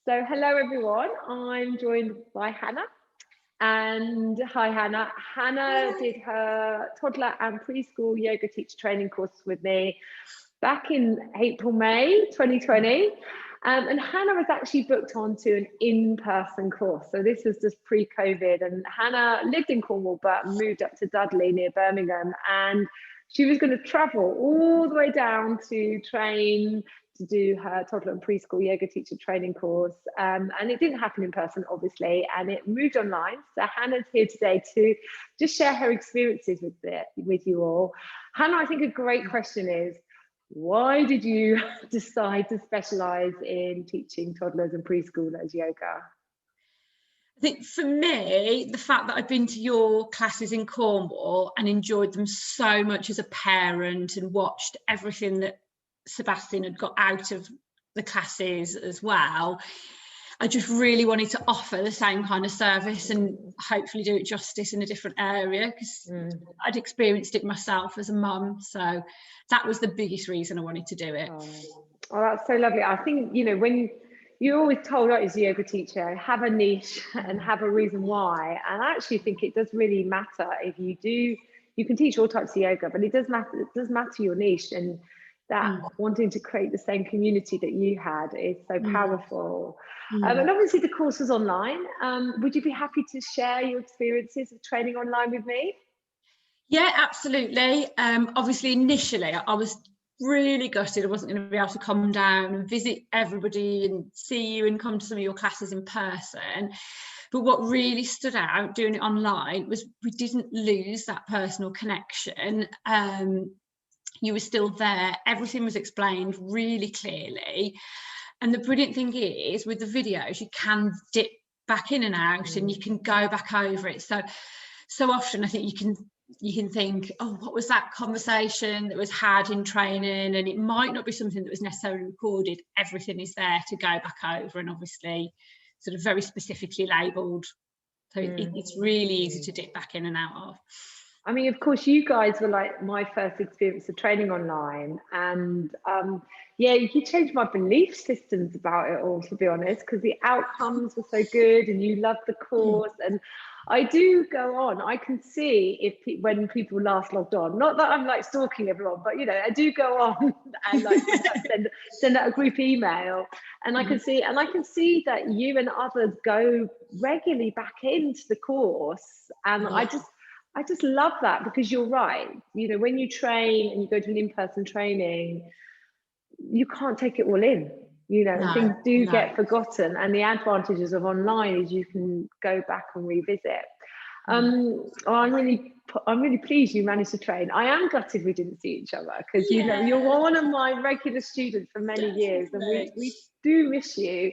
So hello everyone, I'm joined by Hannah. And hi Hannah. Hannah did her toddler and preschool yoga teacher training course with me back in April, May 2020. And Hannah was actually booked onto an in-person course. So this was just pre-COVID, and Hannah lived in Cornwall but moved up to Dudley near Birmingham, and she was going to travel all the way down to train to do her toddler and preschool yoga teacher training course. And it didn't happen in person, obviously, and it moved online. So Hannah's here today to just share her experiences with you all. Hannah, I think a great question is, why did you decide to specialize in teaching toddlers and preschoolers yoga? I think for me, the fact that I've been to your classes in Cornwall and enjoyed them so much as a parent and watched everything that Sebastian had got out of the classes as well, I just really wanted to offer the same kind of service and hopefully do it justice in a different area, because I'd experienced it myself as a mum. So that was the biggest reason I wanted to do it. Oh, that's so lovely. I think, when you're always told, as a yoga teacher, have a niche and have a reason why. And I actually think it does really matter if you can teach all types of yoga, but it does matter your niche, and that wanting to create the same community that you had is so powerful. And obviously the course was online. Would you be happy to share your experiences of training online with me? Yeah, absolutely. Obviously, initially, I was really gutted I wasn't going to be able to come down and visit everybody and see you and come to some of your classes in person. But what really stood out doing it online was we didn't lose that personal connection. You were still there. Everything was explained really clearly. And the brilliant thing is, with the videos, you can dip back in and out and you can go back over it. So often I think you can think, oh, what was that conversation that was had in training? And it might not be something that was necessarily recorded. Everything is there to go back over, and obviously sort of very specifically labelled. So it's really easy to dip back in and out of. I mean, of course, you guys were like my first experience of training online, and you changed my belief systems about it all, to be honest, because the outcomes were so good and you loved the course. And I do go on, I can see when people last logged on, not that I'm like stalking everyone, but I do go on and like send out a group email, and I can see that you and others go regularly back into the course, and I just love that, because you're right. When you train and you go to an in-person training, you can't take it all in. Things do get forgotten, and the advantages of online is you can go back and revisit. I'm really pleased you managed to train. I am gutted we didn't see each other, because you're one of my regular students for many years, and we do miss you.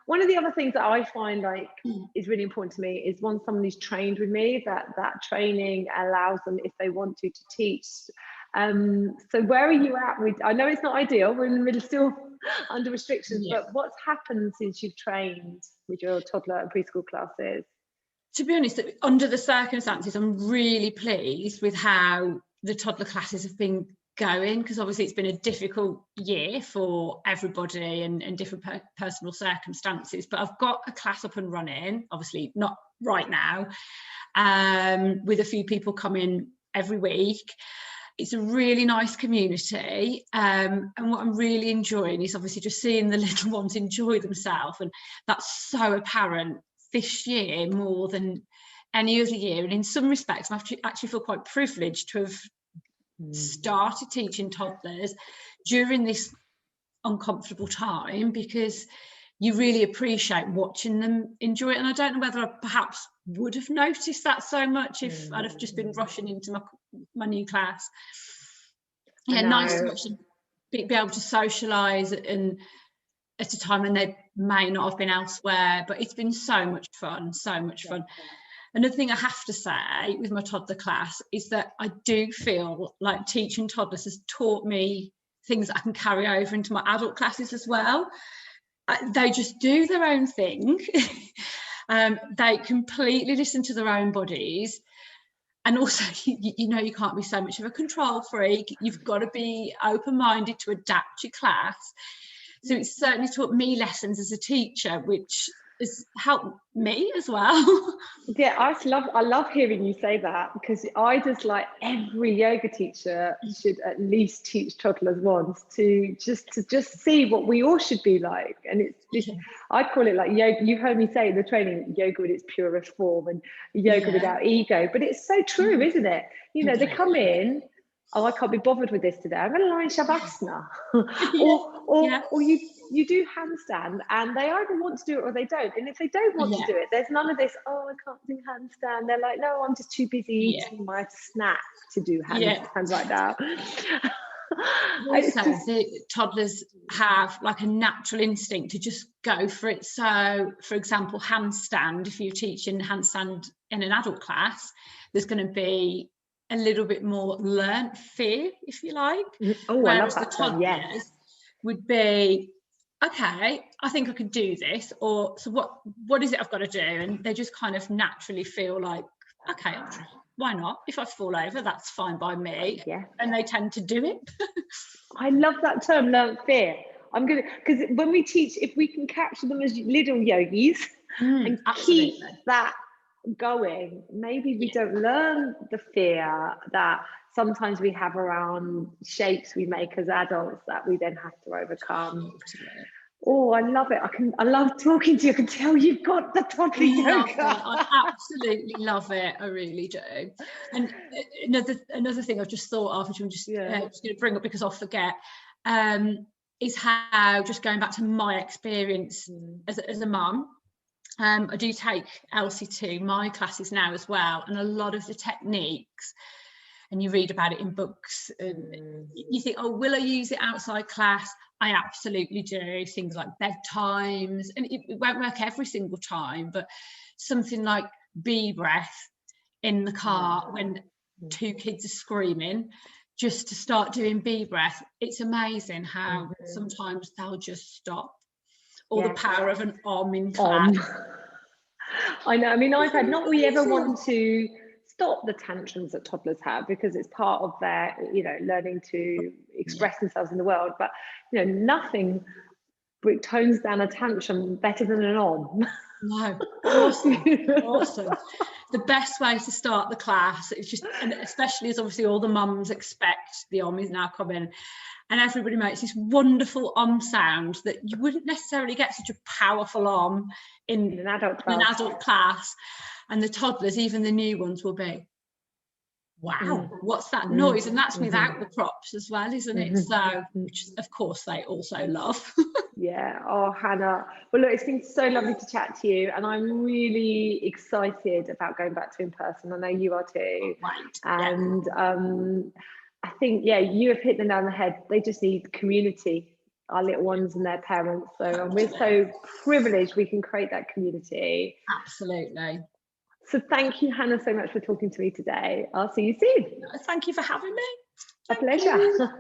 One of the other things that I find is really important to me is, once someone is trained with me, that training allows them, if they want to teach. So where are you at with, I know it's not ideal, we're in the middle, still under restrictions, but what's happened since you've trained with your toddler and preschool classes? To be honest, under the circumstances, I'm really pleased with how the toddler classes have been going, because obviously it's been a difficult year for everybody and different personal circumstances. But I've got a class up and running, obviously not right now, with a few people coming every week. It's a really nice community, and what I'm really enjoying is obviously just seeing the little ones enjoy themselves, and that's so apparent this year more than any other year. And in some respects, I actually feel quite privileged to have started teaching toddlers during this uncomfortable time, because you really appreciate watching them enjoy it. And I don't know whether I perhaps would have noticed that so much if I'd have just been rushing into my new class. Nice to watch them be able to socialise and at a time when they may not have been elsewhere, but it's been so much fun. Another thing I have to say with my toddler class is that I do feel like teaching toddlers has taught me things that I can carry over into my adult classes as well. They just do their own thing. They completely listen to their own bodies. And also, you can't be so much of a control freak. You've got to be open-minded to adapt your class. So it's certainly taught me lessons as a teacher, which has helped me as well. Yeah, I love hearing you say that, because I just like every yoga teacher should at least teach toddlers once to just see what we all should be like. And it's this, I call it like yoga. You heard me say in the training, yoga in its purest form and yoga without ego. But it's so true, isn't it? You know, they come in, oh, I can't be bothered with this today, I'm going to lie in shavasana. or you do handstand, and they either want to do it or they don't. And if they don't want to do it, there's none of this, oh, I can't do handstand. They're like, no, I'm just too busy eating my snack to do handstand right now. Also, the toddlers have like a natural instinct to just go for it. So, for example, handstand, if you're teaching handstand in an adult class, there's going to be a little bit more learnt fear, if you like. Whereas the toddlers would be, okay, I think I could do this, or so what is it I've got to do? And they just kind of naturally feel like, okay, why not? If I fall over, that's fine by me. And they tend to do it. I love that term, learnt fear. I'm gonna, because when we teach, if we can capture them as little yogis and keep that going, maybe we don't learn the fear that sometimes we have around shapes we make as adults that we then have to overcome. Oh, I love it. I love talking to you. I can tell you've got the toddler yoga. I absolutely love it. I really do. And another thing I've just thought of, which I'm just going to bring up because I'll forget, is how, just going back to my experience as a mum, I do take LC2, my classes now as well, and a lot of the techniques, and you read about it in books, and you think, oh, will I use it outside class? I absolutely do. Things like bedtimes, and it won't work every single time, but something like bee breath in the car when 2 kids are screaming, just to start doing bee breath. It's amazing how sometimes they'll just stop. Or the power of an in class. I know. I mean, I've had, not we ever want to stop the tantrums that toddlers have, because it's part of their, you know, learning to express themselves in the world. But, you know, nothing tones down a tantrum better than an om. No, awesome. The best way to start the class is just, and especially as obviously all the mums expect the om is now coming, and everybody makes this wonderful om sound that you wouldn't necessarily get such a powerful om in an adult class. And the toddlers, even the new ones, will be, wow, what's that noise? And that's without the props as well, isn't it? So, which of course they also love. Oh, Hannah, well, look, it's been so lovely to chat to you, and I'm really excited about going back to in person. I know you are too. And I think, you have hit the nail on the head. They just need community, our little ones and their parents. So, and we're so privileged we can create that community. Absolutely. So thank you, Hannah, so much for talking to me today. I'll see you soon. Thank you for having me. A pleasure.